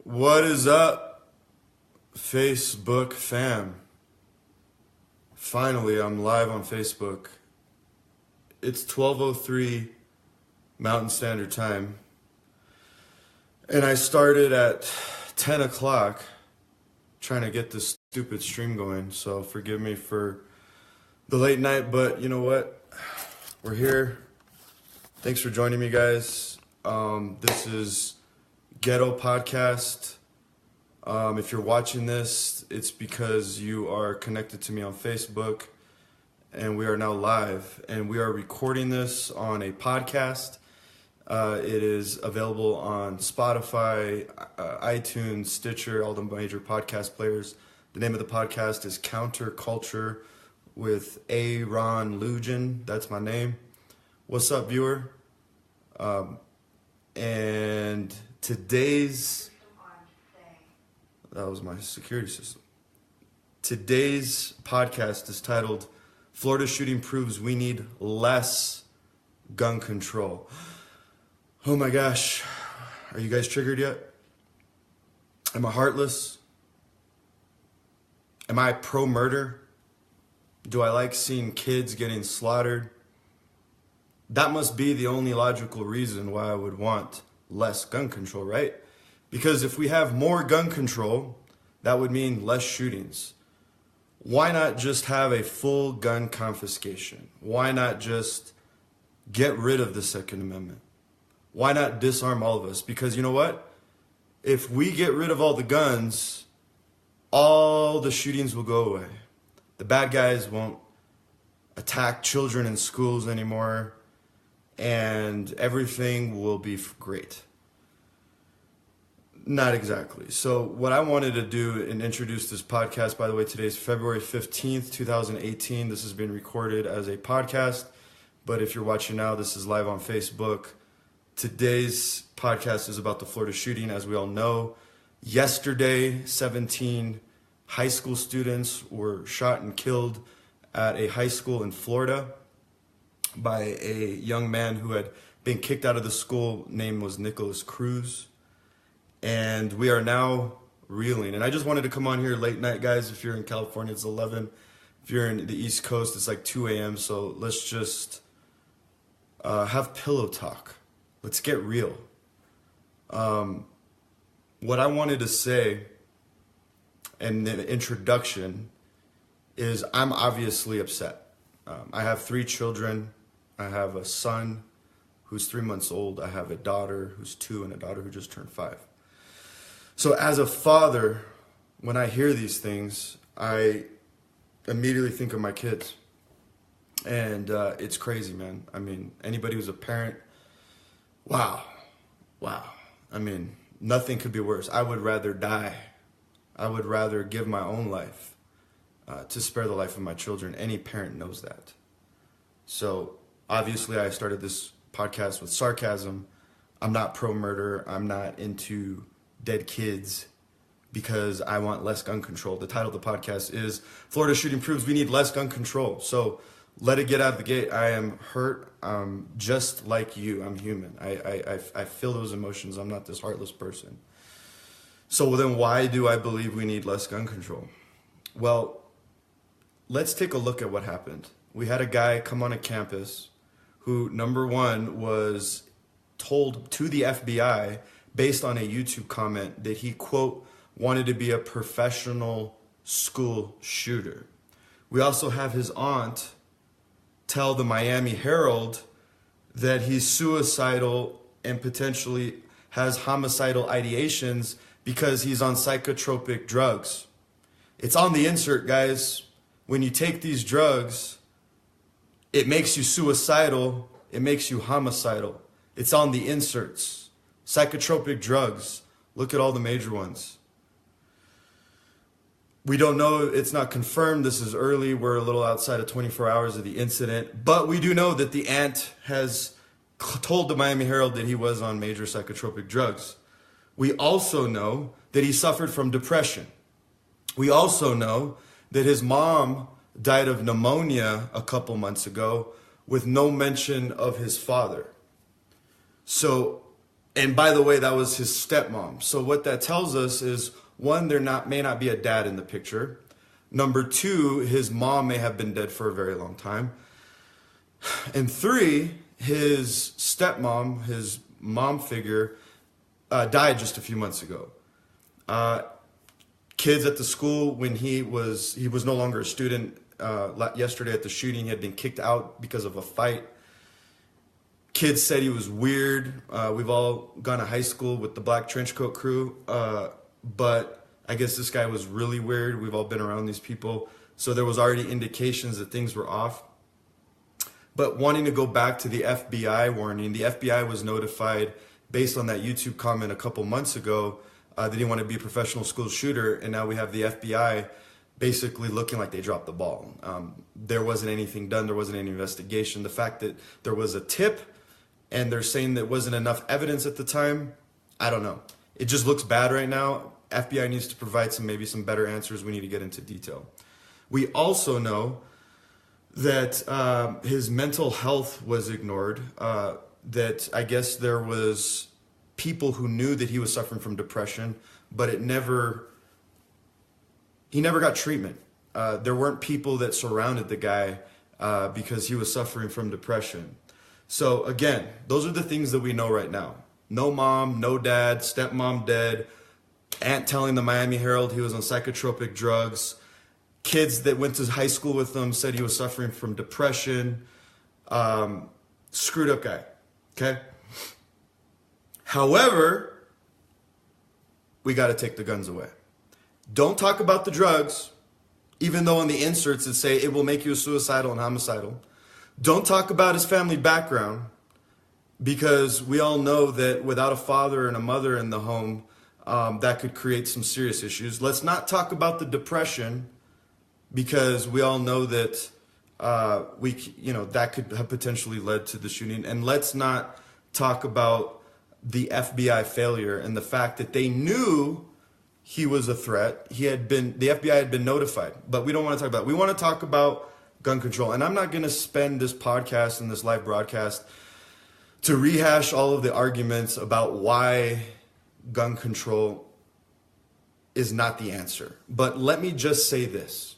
What is up, Facebook fam? Finally, I'm live on Facebook. It's 12:03 Mountain Standard Time. And I started at 10 o'clock trying to get this stupid stream going. So forgive me for the late night, but you know what? We're here. Thanks for joining me, guys. This is Ghetto Podcast. If you're watching this, it's because you are connected to me on Facebook, and we are now live, and we are recording this on a podcast. It is available on Spotify, iTunes, Stitcher, all the major podcast players. The name of the podcast is Counterculture with Lujan. That's my name. What's up, viewer? And today's... That was my security system. Today's podcast is titled, Florida Shooting Proves We Need Less Gun Control. Oh my gosh. Are you guys triggered yet? Am I heartless? Am I pro-murder? Do I like seeing kids getting slaughtered? That must be the only logical reason why I would want less gun control, right? Because if we have more gun control, that would mean less shootings. Why not just have a full gun confiscation? Why not just get rid of the Second Amendment? Why not disarm all of us? Because you know what? If we get rid of all the guns, all the shootings will go away. The bad guys won't attack children in schools anymore, and everything will be great. Not exactly. So what I wanted to do and introduce this podcast, by the way, today is February 15th, 2018. This is being recorded as a podcast, but if you're watching now, this is live on Facebook. Today's podcast is about the Florida shooting. As we all know, yesterday, 17 high school students were shot and killed at a high school in Florida by a young man who had been kicked out of the school. Name was Nicholas Cruz. And we are now reeling. And I just wanted to come on here late night, guys. If you're in California, it's 11. If you're in the East Coast, it's like 2 a.m. So let's just have pillow talk. Let's get real. What I wanted to say in the introduction is I'm obviously upset. I have 3 children. I have a son who's 3 months old. I have a daughter who's 2 and a daughter who just turned 5. So as a father, when I hear these things, I immediately think of my kids. And it's crazy, man. I mean, anybody who's a parent, wow. I mean, nothing could be worse. I would rather die. I would rather give my own life to spare the life of my children. Any parent knows that. So obviously I started this podcast with sarcasm. I'm not pro-murder. I'm not into dead kids because I want less gun control. The title of the podcast is Florida Shooting Proves We Need Less Gun Control. So let it get out of the gate. I am hurt. Just like you. I'm human. I feel those emotions. I'm not this heartless person. So then why do I believe we need less gun control? Well, let's take a look at what happened. We had a guy come on a campus who, number one, was told to the FBI based on a YouTube comment that he, quote, wanted to be a professional school shooter. We also have his aunt tell the Miami Herald that he's suicidal and potentially has homicidal ideations because he's on psychotropic drugs. It's on the insert, guys. When you take these drugs, it makes you suicidal. It makes you homicidal. It's on the inserts. Psychotropic drugs. Look at all the major ones. We don't know. It's not confirmed. This is early. We're a little outside of 24 hours of the incident. But we do know that the aunt has told the Miami Herald that he was on major psychotropic drugs. We also know that he suffered from depression. We also know that his mom died of pneumonia a couple months ago with no mention of his father. So And by the way, that was his stepmom. So what that tells us is, one, may not be a dad in the picture. Number two, his mom may have been dead for a very long time. And three, his stepmom, his mom figure, died just a few months ago. Kids at the school, when he was no longer a student. Yesterday at the shooting, he had been kicked out because of a fight. Kids said he was weird. We've all gone to high school with the black trench coat crew, but I guess this guy was really weird. We've all been around these people, so there was already indications that things were off. But wanting to go back to the FBI warning, the FBI was notified based on that YouTube comment a couple months ago that he wanted to be a professional school shooter, and now we have the FBI basically looking like they dropped the ball. There wasn't anything done. There wasn't any investigation. The fact that there was a tip and they're saying there wasn't enough evidence at the time, I don't know. It just looks bad right now. FBI needs to provide maybe some better answers. We need to get into detail. We also know that his mental health was ignored, that I guess there was people who knew that he was suffering from depression, but he never got treatment. There weren't people that surrounded the guy because he was suffering from depression. So again, those are the things that we know right now. No mom, no dad, stepmom dead, aunt telling the Miami Herald he was on psychotropic drugs. Kids that went to high school with him said he was suffering from depression. Screwed up guy, okay? However, we got to take the guns away. Don't talk about the drugs, even though on the inserts it say it will make you suicidal and homicidal. Don't talk about his family background, because we all know that without a father and a mother in the home, that could create some serious issues. Let's not talk about the depression, because we all know that that could have potentially led to the shooting. And let's not talk about the FBI failure and the fact that they knew he was a threat. The FBI had been notified, but we don't want to talk about it. We want to talk about gun control. And I'm not going to spend this podcast and this live broadcast to rehash all of the arguments about why gun control is not the answer. But let me just say this.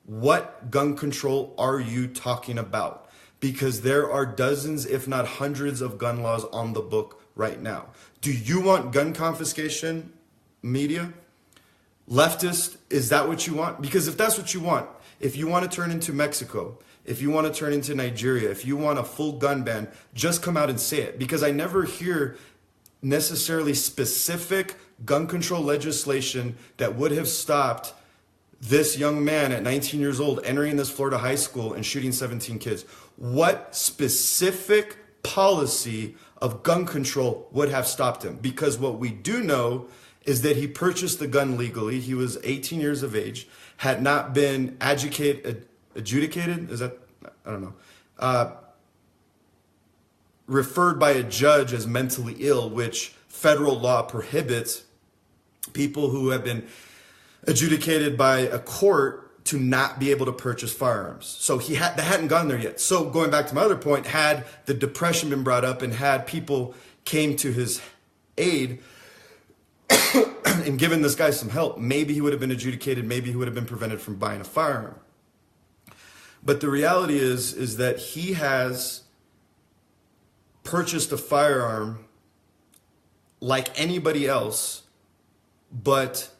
What gun control are you talking about? Because there are dozens, if not hundreds, of gun laws on the book right now. Do you want gun confiscation, media? Leftist, is that what you want? Because if that's what you want, if you want to turn into Mexico, if you want to turn into Nigeria, if you want a full gun ban, just come out and say it. Because I never hear necessarily specific gun control legislation that would have stopped this young man at 19 years old entering this Florida high school and shooting 17 kids. What specific policy of gun control would have stopped him? Because what we do know is that he purchased the gun legally. He was 18 years of age, had not been adjudicated, is that, I don't know, referred by a judge as mentally ill, which federal law prohibits people who have been adjudicated by a court to not be able to purchase firearms. So they hadn't gone there yet. So going back to my other point, had the depression been brought up and had people came to his aid and given this guy some help, maybe he would have been adjudicated, maybe he would have been prevented from buying a firearm. But the reality is that he has purchased a firearm like anybody else, but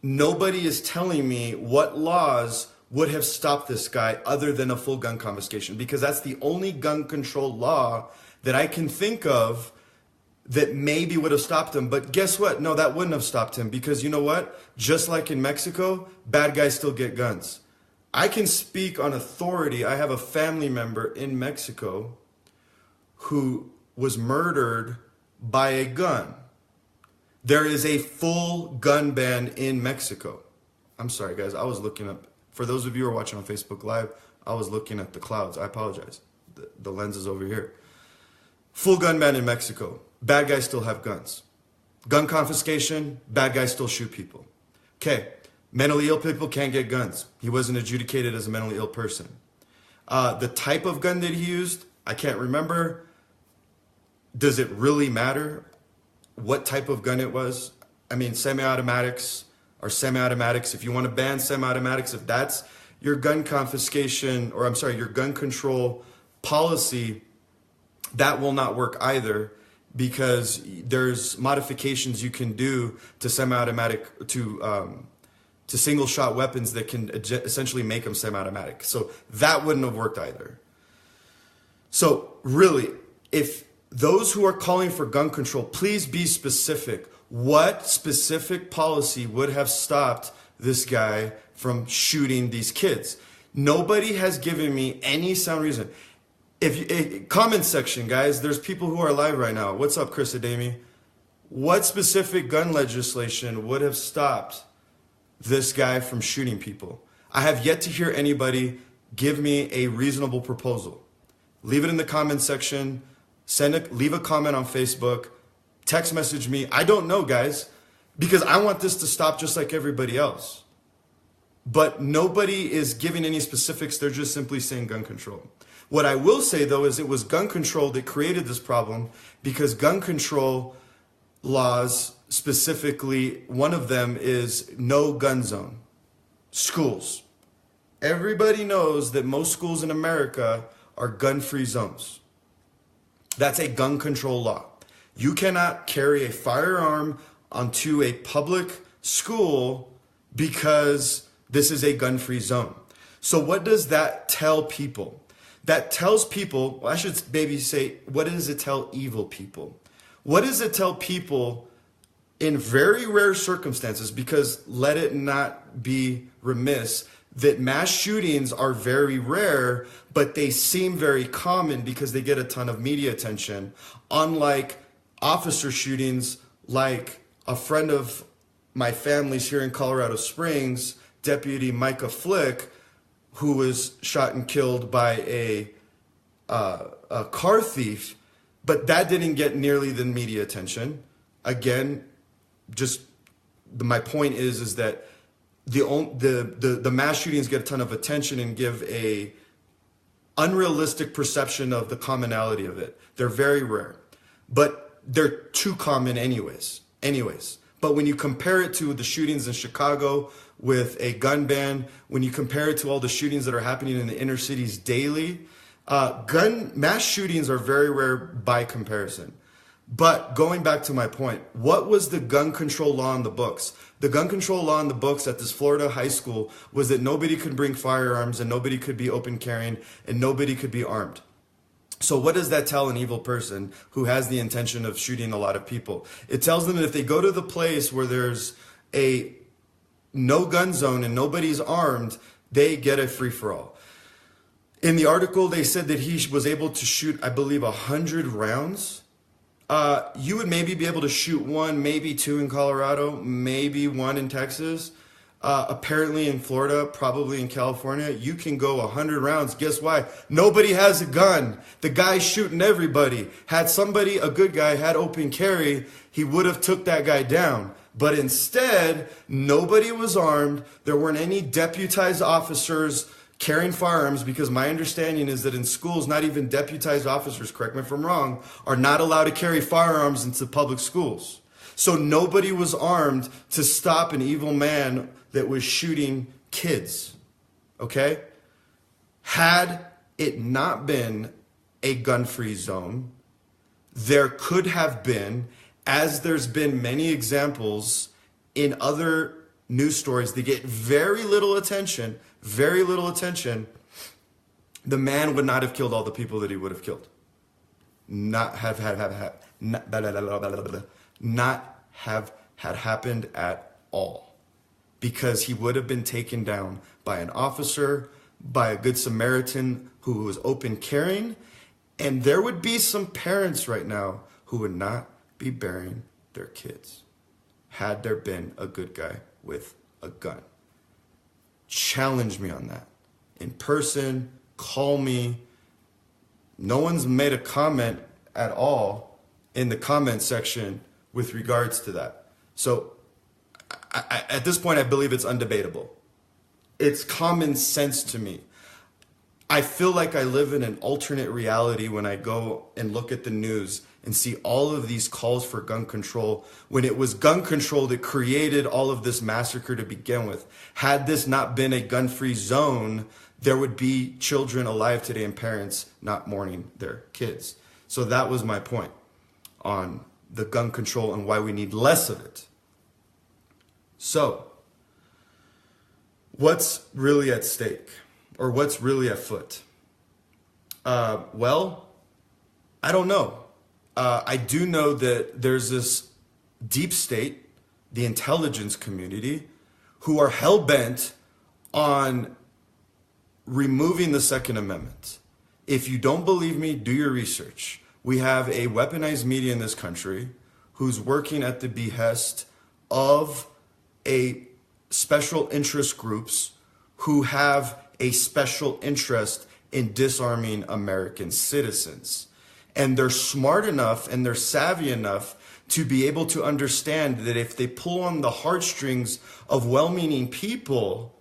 nobody is telling me what laws would have stopped this guy other than a full gun confiscation, because that's the only gun control law that I can think of that maybe would have stopped him. But guess what? No, that wouldn't have stopped him, because you know what? Just like in Mexico, bad guys still get guns. I can speak on authority. I have a family member in Mexico who was murdered by a gun. There is a full gun ban in Mexico. I'm sorry, guys. I was looking up. For those of you who are watching on Facebook Live, I was looking at the clouds. I apologize. The lens is over here. Full gun ban in Mexico. Bad guys still have guns. Gun confiscation, bad guys still shoot people. Okay, mentally ill people can't get guns. He wasn't adjudicated as a mentally ill person. The type of gun that he used, I can't remember. Does it really matter what type of gun it was? I mean, semi-automatics are semi-automatics. If you want to ban semi-automatics, if that's your gun confiscation, or I'm sorry, your gun control policy, that will not work either, because there's modifications you can do to semi-automatic, to single shot weapons that can essentially make them semi-automatic. So that wouldn't have worked either. So really, if those who are calling for gun control, please be specific. What specific policy would have stopped this guy from shooting these kids? Nobody has given me any sound reason. Comment section, guys, there's people who are live right now. What's up, Chris Adami? What specific gun legislation would have stopped this guy from shooting people? I have yet to hear anybody give me a reasonable proposal. Leave it in the comment section. Leave a comment on Facebook. Text message me. I don't know, guys, because I want this to stop just like everybody else. But nobody is giving any specifics. They're just simply saying gun control. What I will say, though, is it was gun control that created this problem, because gun control laws, specifically, one of them is no gun zone. Schools. Everybody knows that most schools in America are gun-free zones. That's a gun control law. You cannot carry a firearm onto a public school because this is a gun-free zone. So what does that tell people? That tells people, well, I should maybe say, what does it tell evil people? What does it tell people in very rare circumstances? Because let it not be remiss that mass shootings are very rare, but they seem very common because they get a ton of media attention. Unlike officer shootings, like a friend of my family's here in Colorado Springs, Deputy Micah Flick, who was shot and killed by a car thief, but that didn't get nearly the media attention. Again, just my point is that the mass shootings get a ton of attention and give a unrealistic perception of the commonality of it. They're very rare, but they're too common anyways. But when you compare it to the shootings in Chicago with a gun ban, when you compare it to all the shootings that are happening in the inner cities daily, mass shootings are very rare by comparison. But going back to my point, what was the gun control law in the books? The gun control law in the books at this Florida high school was that nobody could bring firearms and nobody could be open carrying and nobody could be armed. So what does that tell an evil person who has the intention of shooting a lot of people? It tells them that if they go to the place where there's a no gun zone and nobody's armed, they get a free-for-all. In the article, they said that he was able to shoot, I believe, 100 rounds. You would maybe be able to shoot one, maybe two in Colorado, maybe one in Texas. Apparently in Florida, probably in California, you can go 100 rounds. Guess why? Nobody has a gun. The guy's shooting everybody. Had somebody, a good guy, had open carry, he would have took that guy down. But instead, nobody was armed. There weren't any deputized officers carrying firearms, because my understanding is that in schools, not even deputized officers, correct me if I'm wrong, are not allowed to carry firearms into public schools. So nobody was armed to stop an evil man that was shooting kids, okay? Had it not been a gun-free zone, there could have been, as there's been many examples in other news stories that get very little attention, the man would not have killed all the people that he would have killed. Not have had happened at all. Because he would have been taken down by an officer, by a good Samaritan who was open carrying, and there would be some parents right now who would not be burying their kids had there been a good guy with a gun. Challenge me on that. In person, call me. No one's made a comment at all in the comment section with regards to that. So at this point, I believe it's undebatable. It's common sense to me. I feel like I live in an alternate reality when I go and look at the news and see all of these calls for gun control when it was gun control that created all of this massacre to begin with. Had this not been a gun-free zone, there would be children alive today and parents not mourning their kids. So that was my point on the gun control and why we need less of it. So, what's really at stake? Or what's really afoot? Well, I don't know. I do know that there's this deep state, the intelligence community, who are hell-bent on removing the Second Amendment. If you don't believe me, do your research. We have a weaponized media in this country who's working at the behest of a special interest groups who have a special interest in disarming American citizens. And they're smart enough and they're savvy enough to be able to understand that if they pull on the heartstrings of well-meaning people,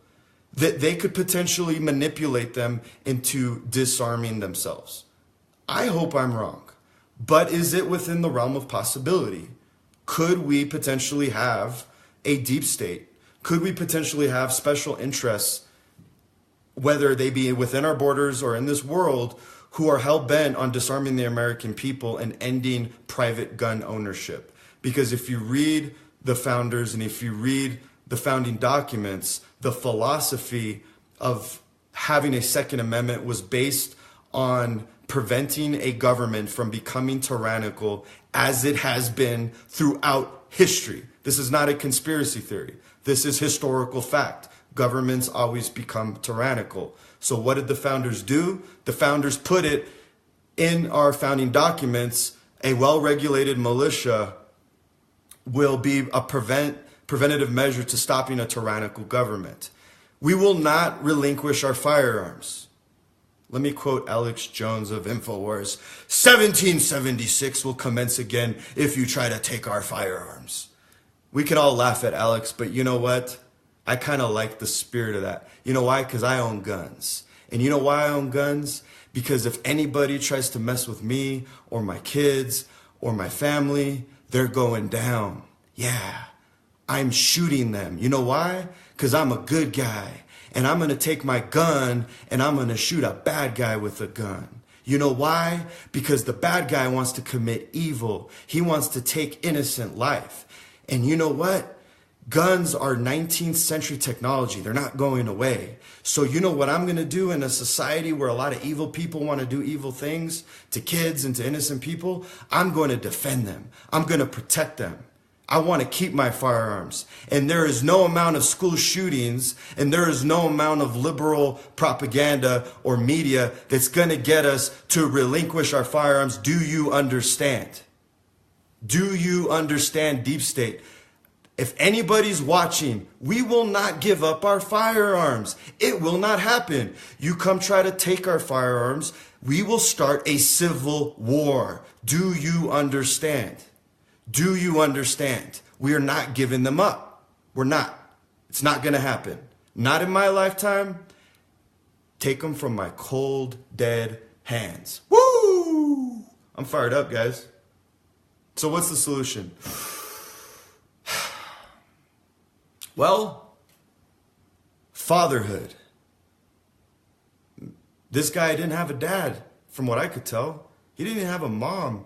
that they could potentially manipulate them into disarming themselves. I hope I'm wrong, but is it within the realm of possibility? Could we potentially have a deep state? Could we potentially have special interests, whether they be within our borders or in this world, who are hell-bent on disarming the American people and ending private gun ownership? Because if you read the founders and if you read the founding documents, the philosophy of having a Second Amendment was based on preventing a government from becoming tyrannical as it has been throughout history. This is not a conspiracy theory. This is historical fact. Governments always become tyrannical. So what did the founders do? The founders put it in our founding documents. A well-regulated militia will be a preventative measure to stopping a tyrannical government. We will not relinquish our firearms. Let me quote Alex Jones of InfoWars. 1776 will commence again if you try to take our firearms. We can all laugh at Alex, but you know what? I kind of like the spirit of that. You know why? Because I own guns. And you know why I own guns? Because if anybody tries to mess with me or my kids or my family, they're going down. Yeah, I'm shooting them. You know why? Because I'm a good guy. And I'm going to take my gun and I'm going to shoot a bad guy with a gun. You know why? Because the bad guy wants to commit evil. He wants to take innocent life. And you know what? Guns are 19th century technology. They're not going away. So you know what I'm going to do in a society where a lot of evil people want to do evil things to kids and to innocent people? I'm going to defend them. I'm going to protect them. I want to keep my firearms. And there is no amount of school shootings and there is no amount of liberal propaganda or media that's going to get us to relinquish our firearms. Do you understand? Do you understand, deep state? If anybody's watching, we will not give up our firearms. It will not happen. You come try to take our firearms, we will start a civil war. Do you understand? Do you understand? We are not giving them up. We're not. It's not going to happen. Not in my lifetime. Take them from my cold, dead hands. Woo! I'm fired up, guys. So what's the solution? Well, fatherhood. This guy didn't have a dad, from what I could tell. He didn't even have a mom.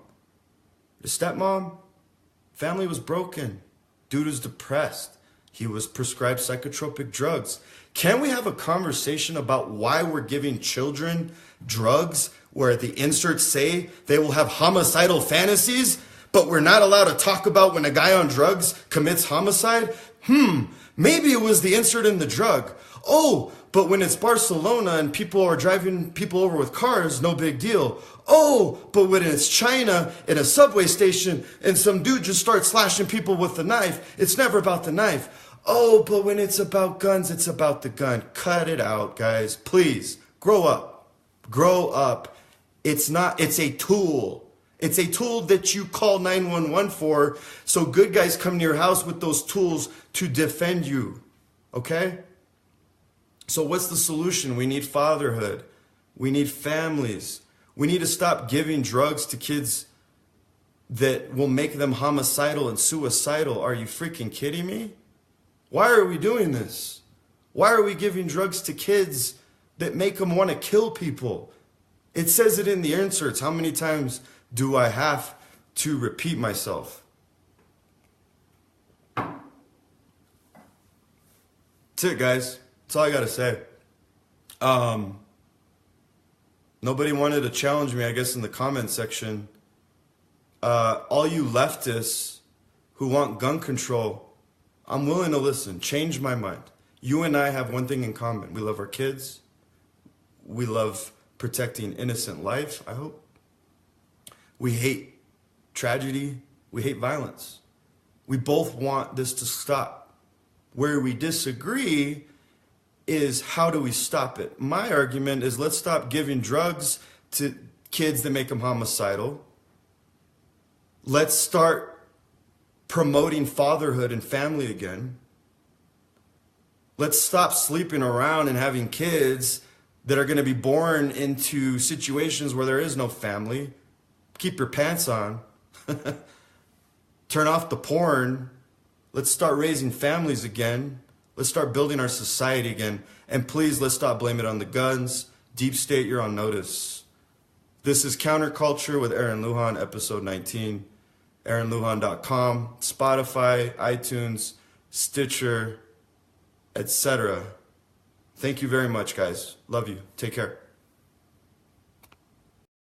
His stepmom, family was broken. Dude was depressed. He was prescribed psychotropic drugs. Can we have a conversation about why we're giving children drugs where the inserts say they will have homicidal fantasies, but we're not allowed to talk about when a guy on drugs commits homicide? Maybe it was the insert in the drug. Oh, but when it's Barcelona and people are driving people over with cars, no big deal. Oh, but when it's China in a subway station and some dude just starts slashing people with a knife, it's never about the knife. Oh, but when it's about guns, it's about the gun. Cut it out, guys. Please, grow up. Grow up. It's a tool. It's a tool that you call 911 for, so good guys come to your house with those tools to defend you, okay? So what's the solution? We need fatherhood. We need families. We need to stop giving drugs to kids that will make them homicidal and suicidal. Are you freaking kidding me? Why are we doing this? Why are we giving drugs to kids that make them want to kill people? It says it in the inserts. How many times do I have to repeat myself? That's it, guys. That's all I got to say. Nobody wanted to challenge me, I guess, in the comment section. All you leftists who want gun control, I'm willing to listen. Change my mind. You and I have one thing in common. We love our kids. We love protecting innocent life, I hope. We hate tragedy. We hate violence. We both want this to stop. Where we disagree is how do we stop it? My argument is let's stop giving drugs to kids that make them homicidal. Let's start promoting fatherhood and family again. Let's stop sleeping around and having kids that are going to be born into situations where there is no family. Keep your pants on. Turn off the porn. Let's start raising families again. Let's start building our society again. And please, let's stop blaming it on the guns. Deep State, you're on notice. This is Counterculture with Aaron Lujan, episode 19. AaronLujan.com, Spotify, iTunes, Stitcher, etc. Thank you very much, guys. Love you. Take care.